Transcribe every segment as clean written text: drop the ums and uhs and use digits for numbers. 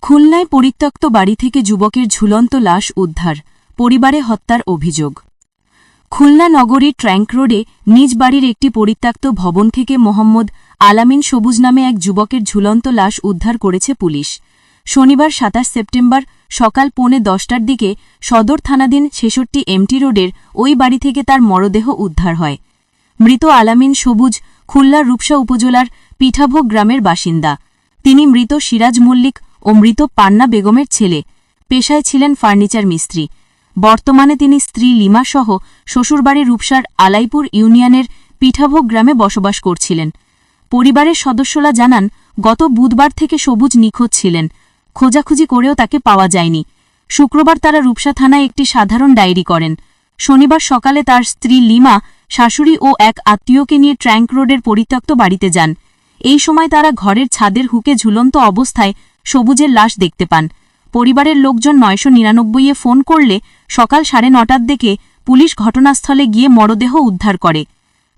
খুলনায় পরিত্যক্ত বাড়ি থেকে যুবকের ঝুলন্ত লাশ উদ্ধার, পরিবারে হত্যার অভিযোগ। খুলনা নগরীর ট্র্যাঙ্ক রোডে নিজ বাড়ির একটি পরিত্যক্ত ভবন থেকে মোহাম্মদ আলামিন সবুজ নামে এক যুবকের ঝুলন্ত লাশ উদ্ধার করেছে পুলিশ। শনিবার ২৭ সেপ্টেম্বর সকাল 10:45টার দিকে সদর থানাধীন ৬৬ এমটি রোডের ওই বাড়ি থেকে তার মরদেহ উদ্ধার হয়। মৃত আলামিন সবুজ খুলনার রূপসা উপজেলার পিঠাভোগ গ্রামের বাসিন্দা। তিনি মৃত সিরাজ মল্লিক ও মৃত পান্না বেগমের ছেলে। পেশায় ছিলেন ফার্নিচার মিস্ত্রি। বর্তমানে তিনি স্ত্রী লিমা সহ শ্বশুরবাড়ি রূপসার আলাইপুর ইউনিয়নের পিঠাভোগ গ্রামে বসবাস করছিলেন। পরিবারের সদস্যরা জানান, গত বুধবার থেকে সবুজ নিখোঁজ ছিলেন। খোঁজাখুঁজি করেও তাকে পাওয়া যায়নি। শুক্রবার তারা রূপসা থানায় একটি সাধারণ ডায়েরি করেন। শনিবার সকালে তার স্ত্রী লিমা, শাশুড়ি ও এক আত্মীয়কে নিয়ে ট্র্যাঙ্ক রোডের পরিত্যক্ত বাড়িতে যান। এই সময় তারা ঘরের ছাদের হুকে ঝুলন্ত অবস্থায় সবুজের লাশ দেখতে পান। পরিবারের লোকজন ৯৯৯-এ ফোন করলে সকাল ৯:৩০টার দিকে পুলিশ ঘটনাস্থলে গিয়ে মরদেহ উদ্ধার করে।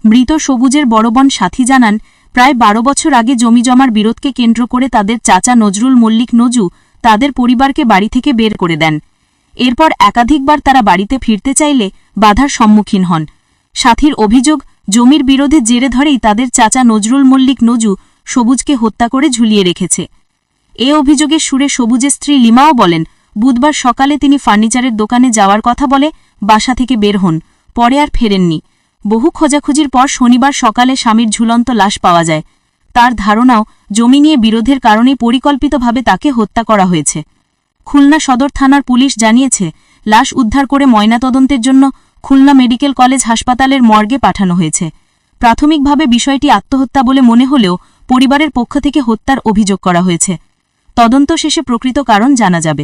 মৃত সবুজের বড় বোন সাথী জানান, প্রায় ১২ বছর আগে জমিজমার বিরোধকে কেন্দ্র করে তাদের চাচা নজরুল মল্লিক নজু তাদের পরিবারকে বাড়ি থেকে বের করে দেন। এরপর একাধিকবার তারা বাড়িতে ফিরতে চাইলে বাধার সম্মুখীন হন। সাথীর অভিযোগ, জমির বিরোধের জেরে ধরেই তাদের চাচা নজরুল মল্লিক নজু সবুজকে হত্যা করে ঝুলিয়ে রেখেছে। এ অভিযোগের সুরে সবুজের স্ত্রী লিমাও বলেন, বুধবার সকালে তিনি ফার্নিচারের দোকানে যাওয়ার কথা বলে বাসা থেকে বের হন, পরে আর ফেরেননি। বহু খোঁজাখুঁজির পর শনিবার সকালে স্বামীর ঝুলন্ত লাশ পাওয়া যায়। তার ধারণাও জমি নিয়ে বিরোধের কারণেই পরিকল্পিতভাবে তাকে হত্যা করা হয়েছে। খুলনা সদর থানার পুলিশ জানিয়েছে, লাশ উদ্ধার করে ময়নাতদন্তের জন্য খুলনা মেডিকেল কলেজ হাসপাতালের মর্গে পাঠানো হয়েছে। প্রাথমিকভাবে বিষয়টি আত্মহত্যা বলে মনে হলেও পরিবারের পক্ষ থেকে হত্যার অভিযোগ করা হয়েছে। তদন্ত শেষে প্রকৃত কারণ জানা যাবে।